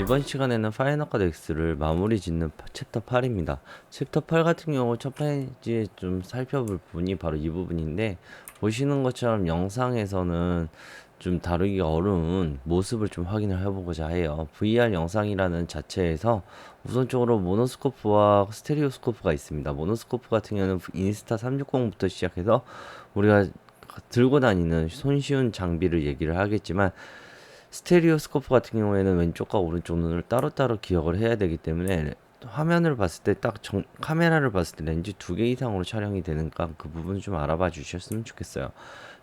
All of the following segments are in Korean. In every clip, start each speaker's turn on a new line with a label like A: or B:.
A: 이번 시간에는 파이널 카드 X를 마무리 짓는 챕터 8입니다. 챕터 8 같은 경우 첫 페이지에 좀 살펴볼 부분이 바로 이 부분인데, 보시는 것처럼 영상에서는 좀 다루기가 어려운 모습을 좀 확인을 해보고자 해요. VR 영상이라는 자체에서 우선적으로 모노스코프와 스테레오스코프가 있습니다. 모노스코프 같은 경우는 인스타 360부터 시작해서 우리가 들고 다니는 손쉬운 장비를 얘기를 하겠지만, 스테레오스코프 같은 경우에는 왼쪽과 오른쪽 눈을 따로따로 기억을 해야 되기 때문에 화면을 봤을 때 카메라를 봤을 때 렌즈 2개 이상으로 촬영이 되니까 그 부분 좀 알아봐 주셨으면 좋겠어요.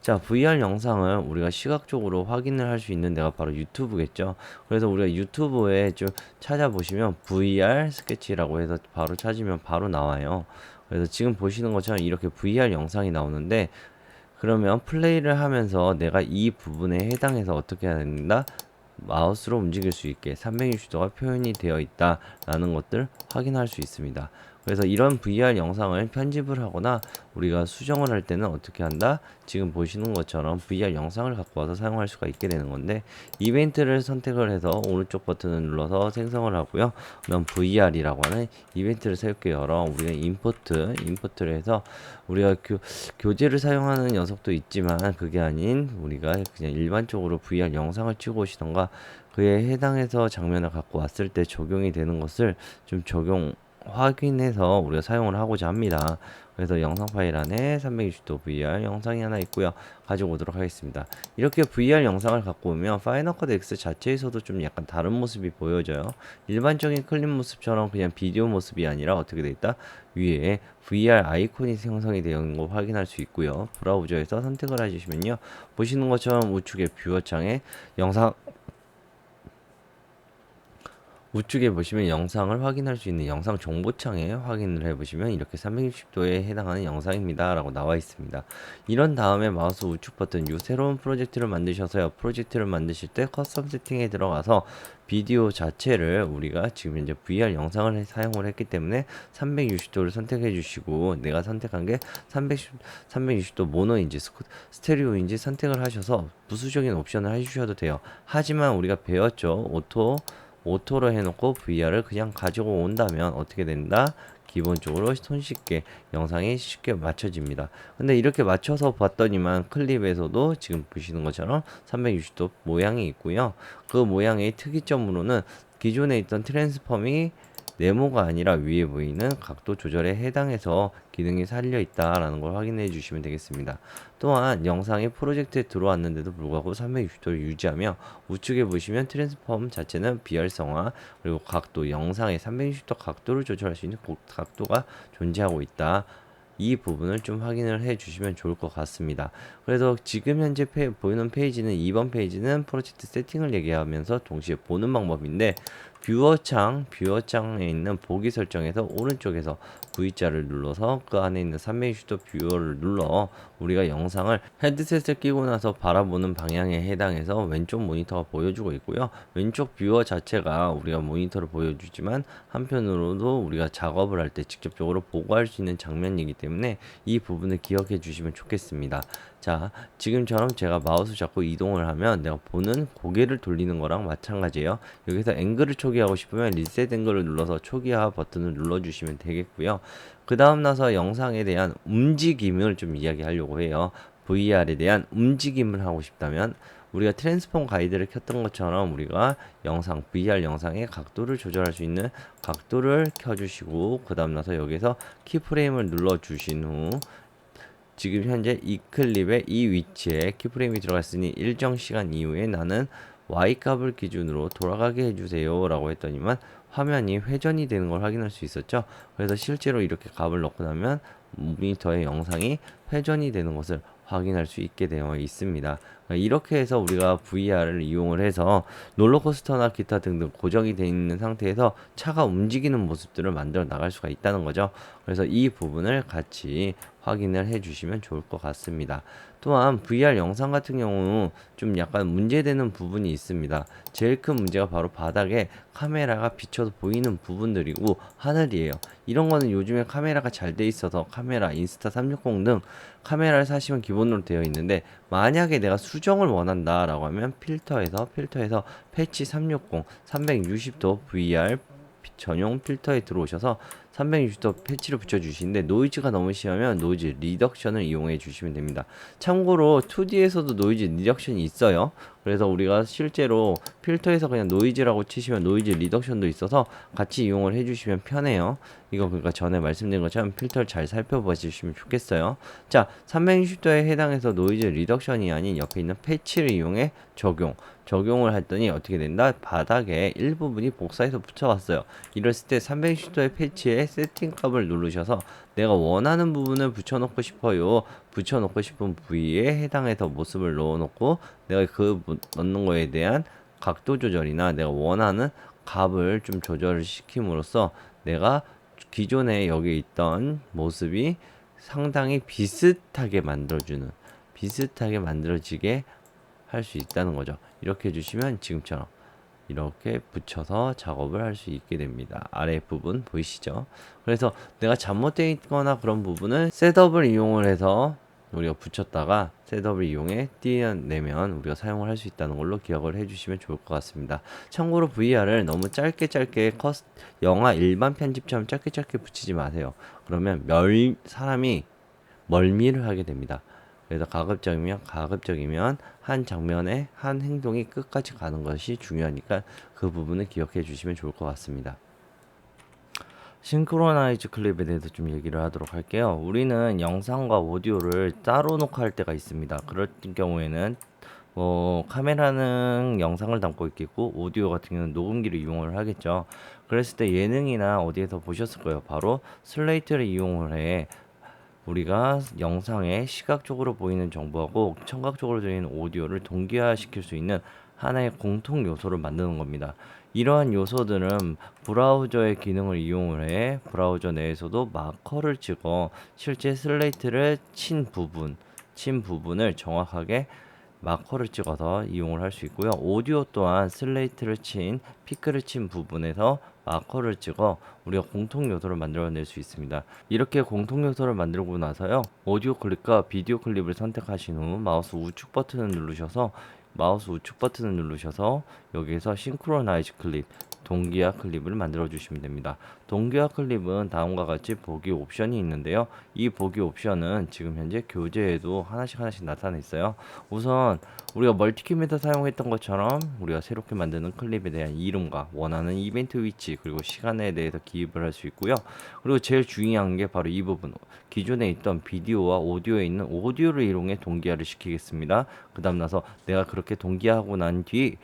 A: 자, VR 영상을 우리가 시각적으로 확인을 할 수 있는 데가 바로 유튜브겠죠. 그래서 우리가 유튜브에 좀 찾아보시면 VR 스케치라고 해서 바로 찾으면 바로 나와요. 그래서 지금 보시는 것처럼 이렇게 VR 영상이 나오는데, 그러면 플레이를 하면서 내가 이 부분에 해당해서 어떻게 해야 된다? 마우스로 움직일 수 있게 360도가 표현이 되어 있다라는 것들 확인할 수 있습니다. 그래서 이런 VR 영상을 편집을 하거나 우리가 수정을 할 때는 어떻게 한다? 지금 보시는 것처럼 VR 영상을 갖고 와서 사용할 수가 있게 되는 건데, 이벤트를 선택을 해서 오른쪽 버튼을 눌러서 생성을 하고요. 그다음 VR이라고 하는 이벤트를 새롭게 열어 우리가 임포트를 해서 우리가 교재를 사용하는 녀석도 있지만, 그게 아닌 우리가 그냥 일반적으로 VR 영상을 찍어 오시던가 그에 해당해서 장면을 갖고 왔을 때 적용이 되는 것을 좀 확인해서 우리가 사용을 하고자 합니다. 그래서 영상 파일 안에 360도 VR 영상이 하나 있고요. 가지고 오도록 하겠습니다. 이렇게 VR 영상을 갖고 오면 파이널 컷 X 자체에서도 좀 약간 다른 모습이 보여져요. 일반적인 클립 모습처럼 그냥 비디오 모습이 아니라 어떻게 되어 있다? 위에 VR 아이콘이 형성이 되어 있는 걸 확인할 수 있고요. 브라우저에서 선택을 해주시면요. 보시는 것처럼 우측에 뷰어 창에 영상 우측에 보시면 영상을 확인할 수 있는 영상 정보창에 확인을 해보시면 이렇게 360도에 해당하는 영상입니다 라고 나와 있습니다. 이런 다음에 마우스 우측 버튼 새로운 프로젝트를 만드셔서요. 프로젝트를 만드실 때 커스텀 세팅에 들어가서 비디오 자체를 우리가 지금 이제 VR 영상을 사용을 했기 때문에 360도를 선택해 주시고, 내가 선택한 게 360도 모노인지 스테레오인지 선택을 하셔서 부수적인 옵션을 해주셔도 돼요. 하지만 우리가 배웠죠. 오토로 해놓고 VR을 그냥 가지고 온다면 어떻게 된다? 기본적으로 손쉽게 영상이 쉽게 맞춰집니다. 근데 이렇게 맞춰서 봤더니만 클립에서도 지금 보시는 것처럼 360도 모양이 있고요. 그 모양의 특이점으로는 기존에 있던 트랜스폼이 네모가 아니라 위에 보이는 각도 조절에 해당해서 기능이 살려 있다라는 걸 확인해 주시면 되겠습니다. 또한 영상이 프로젝트에 들어왔는데도 불구하고 360도를 유지하며 우측에 보시면 트랜스폼 자체는 비활성화, 그리고 각도, 영상의 360도 각도를 조절할 수 있는 각도가 존재하고 있다. 이 부분을 좀 확인을 해 주시면 좋을 것 같습니다. 그래서 지금 현재 보이는 페이지는 2번 페이지는 프로젝트 세팅을 얘기하면서 동시에 보는 방법인데, 뷰어창에 있는 보기 설정에서 오른쪽에서 V자를 눌러서 그 안에 있는 360도 뷰어를 눌러 우리가 영상을 헤드셋을 끼고 나서 바라보는 방향에 해당해서 왼쪽 모니터가 보여주고 있고요. 왼쪽 뷰어 자체가 우리가 모니터를 보여주지만 한편으로도 우리가 작업을 할 때 직접적으로 보고할 수 있는 장면이기 때문에 이 부분을 기억해 주시면 좋겠습니다. 자, 지금처럼 제가 마우스 잡고 이동을 하면 내가 보는 고개를 돌리는 거랑 마찬가지예요. 여기서 앵글을 초기화하고 싶으면 리셋 앵글을 눌러서 초기화 버튼을 눌러주시면 되겠고요. 그 다음 나서 영상에 대한 움직임을 좀 이야기하려고 해요. VR에 대한 움직임을 하고 싶다면 우리가 트랜스폼 가이드를 켰던 것처럼 우리가 VR 영상의 각도를 조절할 수 있는 각도를 켜주시고, 그 다음 나서 여기서 키프레임을 눌러주신 후 지금 현재 이 클립의 이 위치에 키프레임이 들어갔으니 일정 시간 이후에 나는 Y값을 기준으로 돌아가게 해주세요 라고 했더니만 화면이 회전이 되는 걸 확인할 수 있었죠. 그래서 실제로 이렇게 값을 넣고 나면 모니터의 영상이 회전이 되는 것을 확인할 수 있게 되어 있습니다. 이렇게 해서 우리가 VR을 이용을 해서 롤러코스터나 기타 등등 고정이 되어 있는 상태에서 차가 움직이는 모습들을 만들어 나갈 수가 있다는 거죠. 그래서 이 부분을 같이 확인을 해 주시면 좋을 것 같습니다. 또한 VR 영상 같은 경우 좀 약간 문제되는 부분이 있습니다. 제일 큰 문제가 바로 바닥에 카메라가 비춰서 보이는 부분들이고 하늘이에요. 이런 거는 요즘에 카메라가 잘 돼 있어서 카메라, 인스타 360 등 카메라를 사시면 기본으로 되어 있는데, 만약에 내가 수정을 원한다 라고 하면 필터에서 패치 360 360도 VR 전용 필터에 들어오셔서 360도 패치를 붙여주시는데 노이즈가 너무 심하면 노이즈 리덕션을 이용해 주시면 됩니다. 참고로 2D에서도 노이즈 리덕션이 있어요. 그래서 우리가 실제로 필터에서 그냥 노이즈라고 치시면 노이즈 리덕션도 있어서 같이 이용을 해주시면 편해요. 이거 그러니까 전에 말씀드린 것처럼 필터를 잘 살펴봐 주시면 좋겠어요. 자, 360도에 해당해서 노이즈 리덕션이 아닌 옆에 있는 패치를 이용해 적용을 했더니 어떻게 된다? 바닥에 일부분이 복사해서 붙여왔어요. 이랬을 때 360도의 패치에 세팅 값을 누르셔서 내가 원하는 부분을 붙여놓고 싶어요. 붙여놓고 싶은 부위에 해당해서 모습을 넣어놓고 내가 그 넣는 거에 대한 각도 조절이나 내가 원하는 값을 좀 조절을 시킴으로써 내가 기존에 여기 있던 모습이 상당히 비슷하게 만들어지게 할 수 있다는 거죠. 이렇게 해주시면 지금처럼 이렇게 붙여서 작업을 할 수 있게 됩니다. 아래 부분 보이시죠? 그래서 내가 잘못되어 있거나 그런 부분은 셋업을 이용을 해서 우리가 붙였다가 셋업을 이용해 띄어내면 우리가 사용을 할 수 있다는 걸로 기억을 해주시면 좋을 것 같습니다. 참고로 VR을 너무 짧게 영화 일반 편집처럼 짧게 붙이지 마세요. 그러면 사람이 멀미를 하게 됩니다. 그래서 가급적이면 한 장면의 한 행동이 끝까지 가는 것이 중요하니까 그 부분을 기억해 주시면 좋을 것 같습니다. 싱크로나이즈 클립에 대해서 좀 얘기를 하도록 할게요. 우리는 영상과 오디오를 따로 녹화할 때가 있습니다. 그럴 경우에는 카메라는 영상을 담고 있겠고 오디오 같은 경우는 녹음기를 이용을 하겠죠. 그랬을 때 예능이나 어디에서 보셨을 거예요. 바로 슬레이트를 이용을 해 우리가 영상에 시각적으로 보이는 정보하고 청각적으로 들리는 오디오를 동기화시킬 수 있는 하나의 공통 요소를 만드는 겁니다. 이러한 요소들은 브라우저의 기능을 이용을 해 브라우저 내에서도 마커를 찍어 실제 슬레이트를 친 부분을 정확하게 마커를 찍어서 이용을 할 수 있고요. 오디오 또한 슬레이트를 피크를 친 부분에서 마커를 찍어 우리가 공통 요소를 만들어낼 수 있습니다. 이렇게 공통 요소를 만들고 나서요. 오디오 클립과 비디오 클립을 선택하신 후 마우스 우측 버튼을 누르셔서 여기에서 싱크로나이즈 클립 동기화 클립을 만들어 주시면 됩니다. 동기화 클립은 다음과 같이 보기 옵션이 있는데요. 이 보기 옵션은 지금 현재 교재에도 하나씩 나타나 있어요. 우선 우리가 멀티키메터 사용했던 것처럼 우리가 새롭게 만드는 클립에 대한 이름과 원하는 이벤트 위치 그리고 시간에 대해서 기입을 할 수 있고요. 그리고 제일 중요한 게 바로 이 부분, 기존에 있던 비디오와 오디오에 있는 오디오를 이용해 동기화를 시키겠습니다. 그 다음 나서 내가 그렇게 동기화하고 난 뒤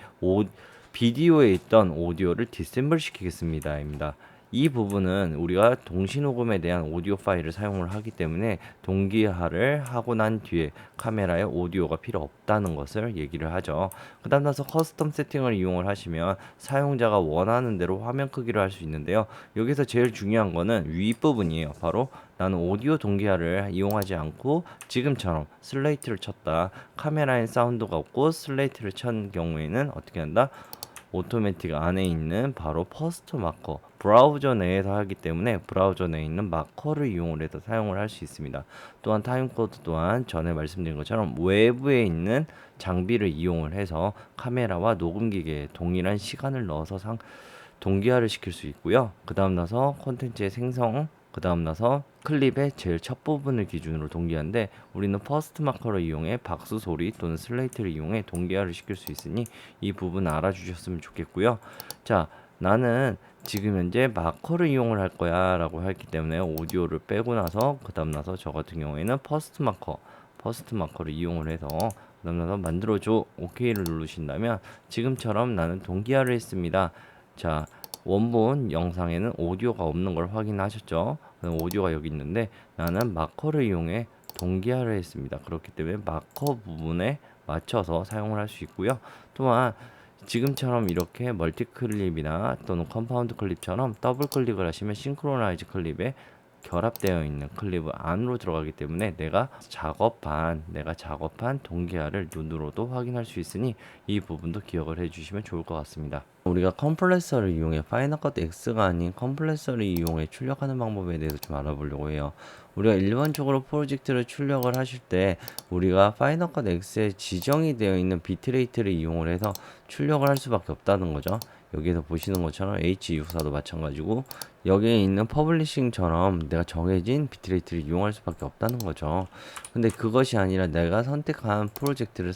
A: 비디오에 있던 오디오를 디셈블 시키겠습니다. 입니다. 이 부분은 우리가 동시녹음에 대한 오디오 파일을 사용을 하기 때문에 동기화를 하고 난 뒤에 카메라에 오디오가 필요 없다는 것을 얘기를 하죠. 그 다음 나서 커스텀 세팅을 이용을 하시면 사용자가 원하는 대로 화면 크기를 할 수 있는데요. 여기서 제일 중요한 거는 윗부분이에요. 바로 나는 오디오 동기화를 이용하지 않고 지금처럼 슬레이트를 쳤다. 카메라엔 사운드가 없고 슬레이트를 친 경우에는 어떻게 한다? 오토매틱 안에 있는 바로 퍼스트 마커 브라우저 내에서 하기 때문에 브라우저 내에 있는 마커를 이용을 해서 사용을 할 수 있습니다. 또한 타임코드 또한 전에 말씀드린 것처럼 외부에 있는 장비를 이용을 해서 카메라와 녹음기계에 동일한 시간을 넣어서 동기화를 시킬 수 있고요. 그 다음 나서 콘텐츠의 생성 그 다음 나서 클립의 제일 첫 부분을 기준으로 동기화인데 우리는 퍼스트 마커를 이용해 박수 소리 또는 슬레이트를 이용해 동기화를 시킬 수 있으니 이 부분 알아주셨으면 좋겠고요. 자, 나는 지금 현재 마커를 이용을 할 거야 라고 했기 때문에 오디오를 빼고 나서 그 다음 나서 저 같은 경우에는 퍼스트 마커를 이용을 해서 그 다음 나서 만들어줘 OK를 누르신다면 지금처럼 나는 동기화를 했습니다. 자, 원본 영상에는 오디오가 없는 걸 확인하셨죠? 오디오가 여기 있는데 나는 마커를 이용해 동기화를 했습니다. 그렇기 때문에 마커 부분에 맞춰서 사용을 할 수 있고요. 또한 지금처럼 이렇게 멀티 클립이나 또는 컴파운드 클립처럼 더블 클릭을 하시면 싱크로나이즈 클립에 결합되어 있는 클립 안으로 들어가기 때문에 내가 작업한 동기화를 눈으로도 확인할 수 있으니 이 부분도 기억을 해주시면 좋을 것 같습니다. 우리가 컴프레서를 이용해 파이널 컷 X가 아닌 컴프레서를 이용해 출력하는 방법에 대해서 좀 알아보려고 해요. 우리가 일반적으로 프로젝트를 출력을 하실 때 우리가 파이널 컷 X에 지정이 되어 있는 비트레이트를 이용을 해서 출력을 할 수밖에 없다는 거죠. 여기에서 보시는 것처럼 H264도 마찬가지고 여기에 있는 퍼블리싱처럼 내가 정해진 비트레이트를 이용할 수밖에 없다는 거죠. 근데 그것이 아니라 내가 선택한 프로젝트를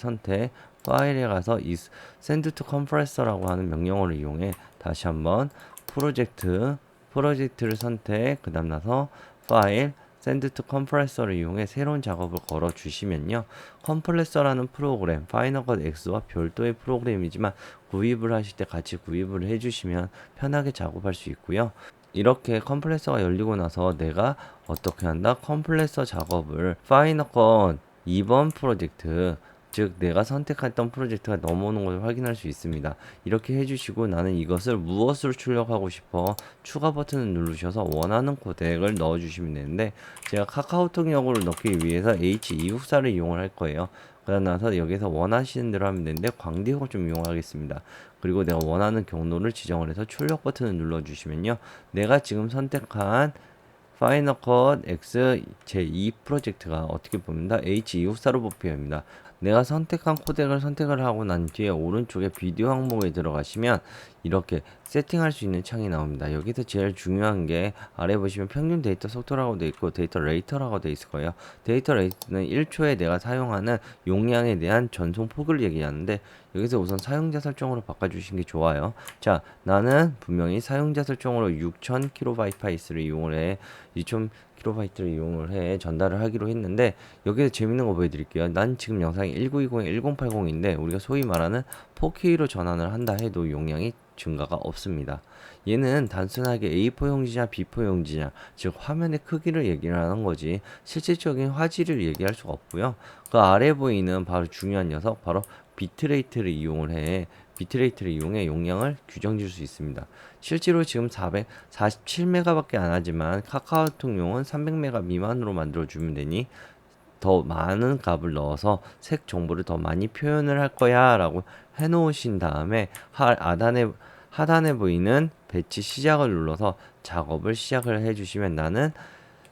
A: 파일에 가서 이 send to compressor라고 하는 명령어를 이용해 다시 한번 프로젝트를 선택, 그 다음 나서 파일 send to compressor를 이용해 새로운 작업을 걸어 주시면요, 컴프레서라는 프로그램 파이널 컷 X와 별도의 프로그램이지만 구입을 하실 때 같이 구입을 해주시면 편하게 작업할 수 있고요. 이렇게 컴프레서가 열리고 나서 내가 어떻게 한다? 컴프레서 작업을 파이널 컷 2번 프로젝트, 즉 내가 선택했던 프로젝트가 넘어오는 것을 확인할 수 있습니다. 이렇게 해주시고 나는 이것을 무엇으로 출력하고 싶어 추가 버튼을 누르셔서 원하는 코덱을 넣어주시면 되는데 제가 카카오톡역으로 넣기 위해서 H264를 이용을 할 거예요. 그러고 나서 여기서 원하시는 대로 하면 되는데 광대역을 좀 이용하겠습니다. 그리고 내가 원하는 경로를 지정을 해서 출력 버튼을 눌러주시면요, 내가 지금 선택한 파이널 컷 X 제2 프로젝트가 어떻게 보면 다 H264로 뽑혀입니다. 내가 선택한 코덱을 선택을 하고 난 뒤에 오른쪽에 비디오 항목에 들어가시면 이렇게 세팅할 수 있는 창이 나옵니다. 여기서 제일 중요한 게 아래 보시면 평균 데이터 속도라고 되어 있고 데이터 레이터라고 되어 있을 거예요. 데이터 레이터는 1초에 내가 사용하는 용량에 대한 전송 폭을 얘기하는데 여기서 우선 사용자 설정으로 바꿔주시는 게 좋아요. 자, 나는 분명히 사용자 설정으로 6000kb를 이용을 해 2000kb를 이용을 해 전달을 하기로 했는데 여기서 재밌는 거 보여드릴게요. 난 지금 영상이 1920에 1080인데 우리가 소위 말하는 4K로 전환을 한다 해도 용량이 증가가 없습니다. 얘는 단순하게 A4 용지냐 B4 용지냐, 즉 화면의 크기를 얘기를 하는 거지 실질적인 화질을 얘기할 수가 없고요. 그 아래 보이는 바로 중요한 녀석, 바로 비트레이트를 이용해 용량을 규정 줄 수 있습니다. 실제로 지금 447메가밖에 안 하지만 카카오톡용은 300메가 미만으로 만들어 주면 되니 더 많은 값을 넣어서 색 정보를 더 많이 표현을 할 거야 라고 해 놓으신 다음에 하단에 보이는 배치 시작을 눌러서 작업을 시작을 해 주시면 나는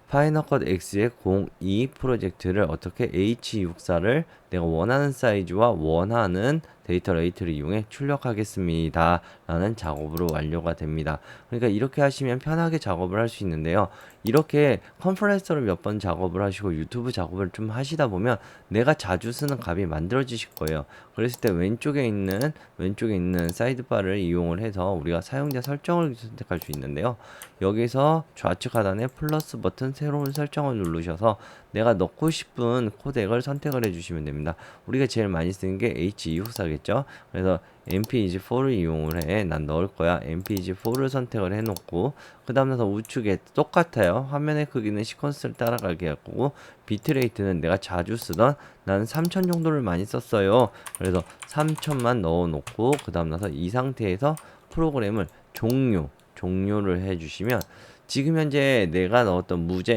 A: 파이널 컷 X의 02 프로젝트를 어떻게 H64를 내가 원하는 사이즈와 원하는 데이터 레이트를 이용해 출력하겠습니다 라는 작업으로 완료가 됩니다. 그러니까 이렇게 하시면 편하게 작업을 할 수 있는데요, 이렇게 컴프레서를 몇 번 작업을 하시고 유튜브 작업을 좀 하시다 보면 내가 자주 쓰는 값이 만들어지실 거예요. 그랬을 때 왼쪽에 있는 사이드바를 이용을 해서 우리가 사용자 설정을 선택할 수 있는데요, 여기서 좌측 하단에 플러스 버튼 새로운 설정을 누르셔서 내가 넣고 싶은 코덱을 선택을 해주시면 됩니다. 우리가 제일 많이 쓰는 게 H264겠죠. 그래서 MPEG4를 이용을 해. 난 넣을 거야. MPEG4를 선택을 해놓고 그 다음에서 우측에 똑같아요. 화면의 크기는 시퀀스를 따라가게 할 거고 비트레이트는 내가 자주 쓰던 나는 3000 정도를 많이 썼어요. 그래서 3000만 넣어놓고 그 다음 나서 이 상태에서 프로그램을 종료를 해주시면 지금 현재 내가 넣었던 무제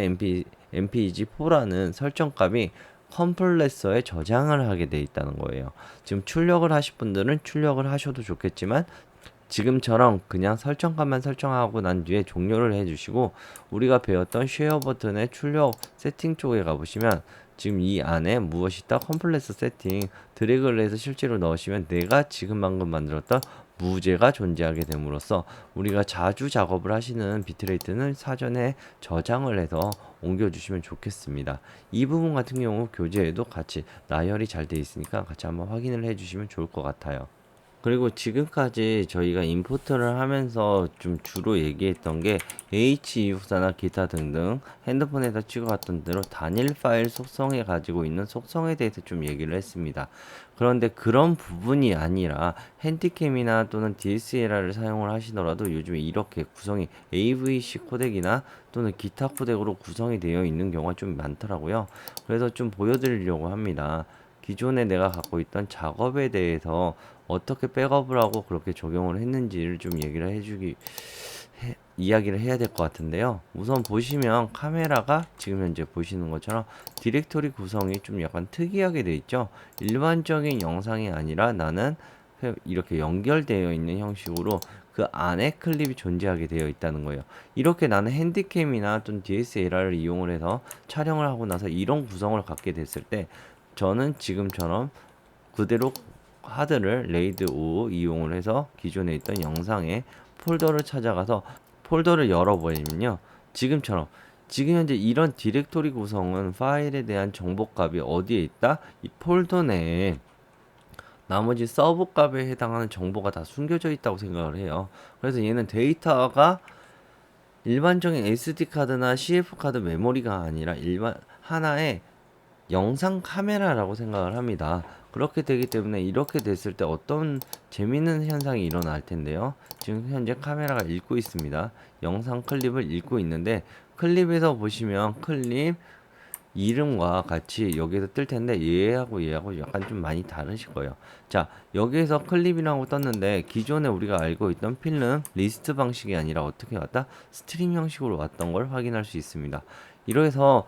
A: MPEG4라는 설정값이 컴플레서에 저장을 하게 돼 있다는 거예요. 지금 출력을 하실 분들은 출력을 하셔도 좋겠지만 지금처럼 그냥 설정값만 설정하고 난 뒤에 종료를 해주시고 우리가 배웠던 쉐어 버튼의 출력 세팅 쪽에 가보시면 지금 이 안에 무엇이 있다? 컴플레서 세팅 드래그를 해서 실제로 넣으시면 내가 지금 방금 만들었던 무제가 존재하게 됨으로써 우리가 자주 작업을 하시는 비트레이트는 사전에 저장을 해서 옮겨주시면 좋겠습니다. 이 부분 같은 경우 교재에도 같이 나열이 잘 되어 있으니까 같이 한번 확인을 해주시면 좋을 것 같아요. 그리고 지금까지 저희가 임포트를 하면서 좀 주로 얘기했던 게 H264나 기타 등등 핸드폰에서 찍어왔던 대로 단일 파일 속성에 가지고 있는 속성에 대해서 좀 얘기를 했습니다. 그런데 그런 부분이 아니라 핸디캠이나 또는 DSLR을 사용을 하시더라도 요즘에 이렇게 구성이 AVC 코덱이나 또는 기타 코덱으로 구성이 되어 있는 경우가 좀 많더라고요. 그래서 좀 보여드리려고 합니다. 기존에 내가 갖고 있던 작업에 대해서 어떻게 백업을 하고 그렇게 적용을 했는지를 좀 얘기를 이야기를 해야 될 것 같은데요. 우선 보시면 카메라가 지금 현재 보시는 것처럼 디렉토리 구성이 좀 약간 특이하게 되어 있죠. 일반적인 영상이 아니라 나는 이렇게 연결되어 있는 형식으로 그 안에 클립이 존재하게 되어 있다는 거예요. 이렇게 나는 핸디캠이나 좀 DSLR을 이용을 해서 촬영을 하고 나서 이런 구성을 갖게 됐을 때 저는 지금처럼 그대로 하드를 레이드 5 이용을 해서 기존에 있던 영상의 폴더를 찾아가서 폴더를 열어버리면요. 지금처럼 지금 현재 이런 디렉토리 구성은 파일에 대한 정보 값이 어디에 있다? 이 폴더 내에 나머지 서브 값에 해당하는 정보가 다 숨겨져 있다고 생각을 해요. 그래서 얘는 데이터가 일반적인 SD 카드나 CF 카드 메모리가 아니라 일반 하나의 영상 카메라라고 생각을 합니다. 그렇게 되기 때문에 이렇게 됐을 때 어떤 재밌는 현상이 일어날 텐데요. 지금 현재 카메라가 읽고 있습니다. 영상 클립을 읽고 있는데 클립에서 보시면 클립 이름과 같이 여기에서 뜰 텐데 얘하고 약간 좀 많이 다르실 거예요. 자, 여기에서 클립이라고 떴는데 기존에 우리가 알고 있던 필름 리스트 방식이 아니라 어떻게 왔다? 스트림 형식으로 왔던 걸 확인할 수 있습니다. 이래서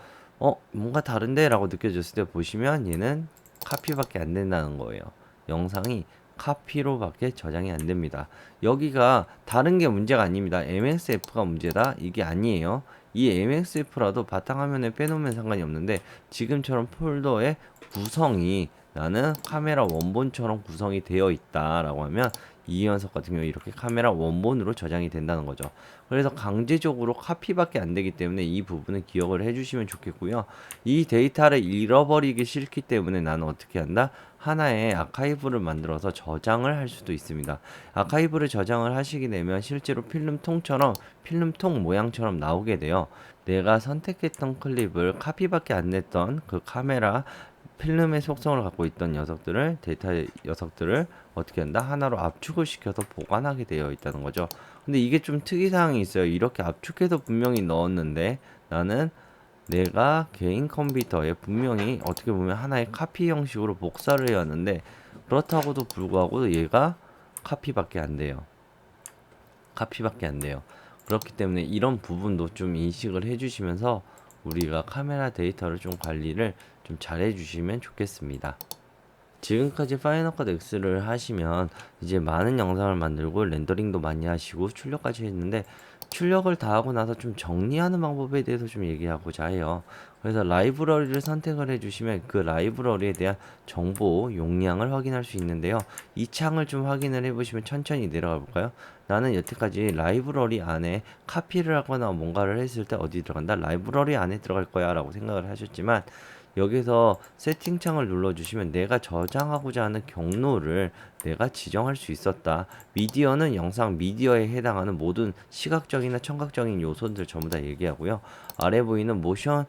A: 뭔가 다른데? 라고 느껴졌을 때 보시면 얘는 카피밖에 안 된다는 거예요. 영상이 카피로밖에 저장이 안 됩니다. 여기가 다른 게 문제가 아닙니다. MXF가 문제다? 이게 아니에요. 이 MXF라도 바탕화면에 빼놓으면 상관이 없는데 지금처럼 폴더의 구성이 나는 카메라 원본처럼 구성이 되어 있다라고 하면 이 녀석 같은 경우 이렇게 카메라 원본으로 저장이 된다는 거죠. 그래서 강제적으로 카피밖에 안 되기 때문에 이 부분은 기억을 해주시면 좋겠고요. 이 데이터를 잃어버리기 싫기 때문에 나는 어떻게 한다? 하나의 아카이브를 만들어서 저장을 할 수도 있습니다. 아카이브를 저장을 하시게 되면 실제로 필름통처럼 필름통 모양처럼 나오게 돼요. 내가 선택했던 클립을 카피밖에 안 냈던 그 카메라 필름의 속성을 갖고 있던 녀석들을 데이터 녀석들을 어떻게 한다? 하나로 압축을 시켜서 보관하게 되어 있다는 거죠. 근데 이게 좀 특이사항이 있어요. 이렇게 압축해서 분명히 넣었는데 나는 내가 개인 컴퓨터에 분명히 어떻게 보면 하나의 카피 형식으로 복사를 해왔는데 그렇다고도 불구하고 얘가 카피밖에 안 돼요. 카피밖에 안 돼요. 그렇기 때문에 이런 부분도 좀 인식을 해주시면서 우리가 카메라 데이터를 좀 관리를 좀 잘 해주시면 좋겠습니다. 지금까지 파이널 컷 X를 하시면 이제 많은 영상을 만들고 렌더링도 많이 하시고 출력까지 했는데 출력을 다 하고 나서 좀 정리하는 방법에 대해서 좀 얘기하고자 해요. 그래서 라이브러리를 선택을 해주시면 그 라이브러리에 대한 정보 용량을 확인할 수 있는데요. 이 창을 좀 확인을 해보시면 천천히 내려가 볼까요? 나는 여태까지 라이브러리 안에 카피를 하거나 뭔가를 했을 때 어디 들어간다? 라이브러리 안에 들어갈 거야 라고 생각을 하셨지만 여기서 세팅창을 눌러주시면 내가 저장하고자 하는 경로를 내가 지정할 수 있었다. 미디어는 영상 미디어에 해당하는 모든 시각적이나 청각적인 요소들 전부 다 얘기하고요. 아래 보이는 모션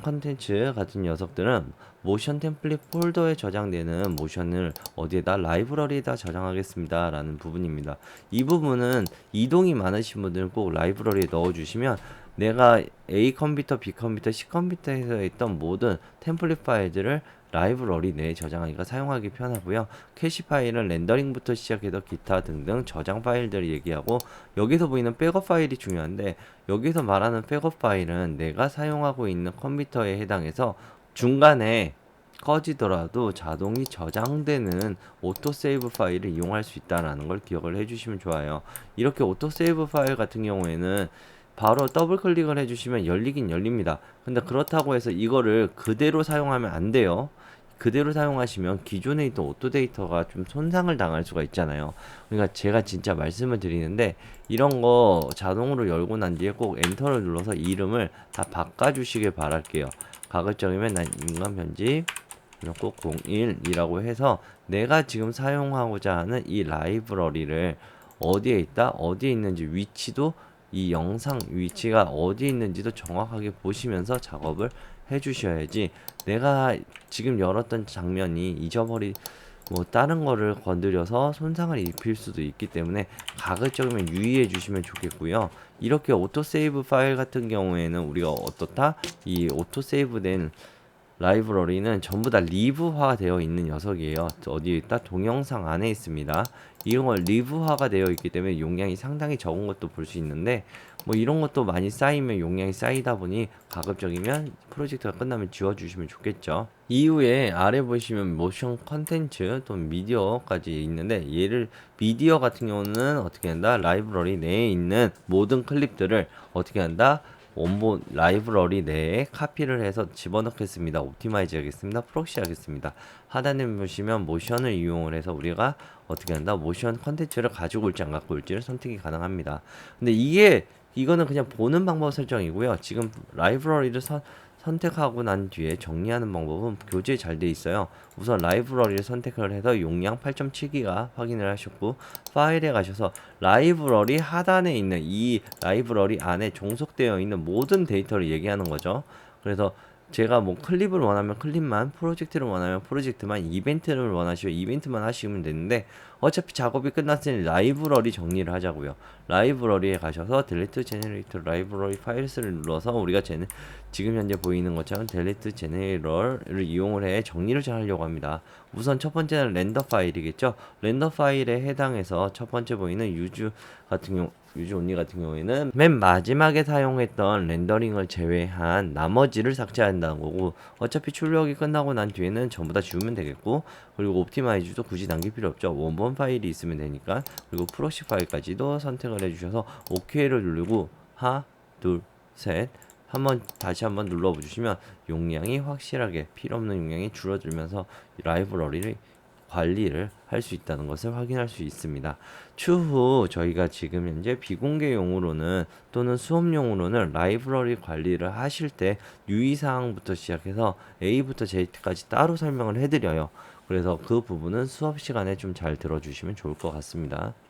A: 컨텐츠 같은 녀석들은 모션 템플릿 폴더에 저장되는 모션을 어디에다 라이브러리에다 저장하겠습니다 라는 부분입니다. 이 부분은 이동이 많으신 분들은 꼭 라이브러리에 넣어주시면 내가 A 컴퓨터, B 컴퓨터, C 컴퓨터에서 있던 모든 템플릿 파일들을 라이브러리 내에 저장하기가 사용하기 편하고요. 캐시 파일은 렌더링부터 시작해서 기타 등등 저장 파일들을 얘기하고 여기서 보이는 백업 파일이 중요한데 여기서 말하는 백업 파일은 내가 사용하고 있는 컴퓨터에 해당해서 중간에 꺼지더라도 자동이 저장되는 오토세이브 파일을 이용할 수 있다는 걸 기억을 해주시면 좋아요. 이렇게 오토세이브 파일 같은 경우에는 바로 더블 클릭을 해주시면 열리긴 열립니다. 근데 그렇다고 해서 이거를 그대로 사용하면 안 돼요. 그대로 사용하시면 기존에 있던 오토 데이터가 좀 손상을 당할 수가 있잖아요. 그러니까 제가 진짜 말씀을 드리는데 이런 거 자동으로 열고 난 뒤에 꼭 엔터를 눌러서 이름을 다 바꿔주시길 바랄게요. 가급적이면 난 인간 편집 꼭 01이라고 해서 내가 지금 사용하고자 하는 이 라이브러리를 어디에 있다, 어디에 있는지 위치도 이 영상 위치가 어디에 있는지도 정확하게 보시면서 작업을 해주셔야지 내가 지금 열었던 장면이 뭐 다른 거를 건드려서 손상을 입힐 수도 있기 때문에 가급적이면 유의해 주시면 좋겠고요. 이렇게 오토세이브 파일 같은 경우에는 우리가 어떻다? 이 오토세이브 된 라이브러리는 전부 다 리브화 되어 있는 녀석이에요. 어디에 있다? 동영상 안에 있습니다. 이런 걸 리브화가 되어 있기 때문에 용량이 상당히 적은 것도 볼 수 있는데, 뭐 이런 것도 많이 쌓이면 용량이 쌓이다 보니 가급적이면 프로젝트가 끝나면 지워주시면 좋겠죠. 이후에 아래 보시면 모션 컨텐츠 또는 미디어까지 있는데, 얘를 미디어 같은 경우는 어떻게 한다? 라이브러리 내에 있는 모든 클립들을 어떻게 한다? 원본 라이브러리 내에 카피를 해서 집어넣겠습니다. 옵티마이즈 하겠습니다. 프록시 하겠습니다. 하단에 보시면 모션을 이용을 해서 우리가 어떻게 한다? 모션 컨텐츠를 가지고 올지 안 갖고 올지를 선택이 가능합니다. 근데 이거는 그냥 보는 방법 설정이고요. 지금 라이브러리를 선택하고 난 뒤에 정리하는 방법은 교재에 잘 돼 있어요. 우선 라이브러리를 선택을 해서 용량 8.7기가 확인을 하셨고, 파일에 가셔서 라이브러리 하단에 있는 이 라이브러리 안에 종속되어 있는 모든 데이터를 얘기하는 거죠. 그래서 제가 뭐 클립을 원하면 클립만, 프로젝트를 원하면 프로젝트만, 이벤트를 원하시면 이벤트만 하시면 되는데, 어차피 작업이 끝났으니 라이브러리 정리를 하자고요. 라이브러리에 가셔서 델리트 제너레이터 라이브러리 파일스를 눌러서 우리가 지금 현재 보이는 것처럼 델리트 제너레이터를 이용을 해 정리를 잘 하려고 합니다. 우선 첫 번째는 렌더 파일이겠죠. 렌더 파일에 해당해서 첫 번째 보이는 유즈 온리 같은 경우에는 맨 마지막에 사용했던 렌더링을 제외한 나머지를 삭제한다는 거고, 어차피 출력이 끝나고 난 뒤에는 전부 다 지우면 되겠고, 그리고 옵티마이즈도 굳이 남길 필요 없죠. 원본 파일이 있으면 되니까. 그리고 프로시 파일까지도 선택을 해주셔서 OK를 누르고 하나 둘 셋 다시 한번 눌러주시면 용량이 확실하게 필요없는 용량이 줄어들면서 라이브러리를 관리를 할 수 있다는 것을 확인할 수 있습니다. 추후 저희가 지금 현재 비공개용으로는 또는 수업용으로는 라이브러리 관리를 하실 때 유의사항부터 시작해서 A부터 Z까지 따로 설명을 해드려요. 그래서 그 부분은 수업 시간에 좀 잘 들어주시면 좋을 것 같습니다.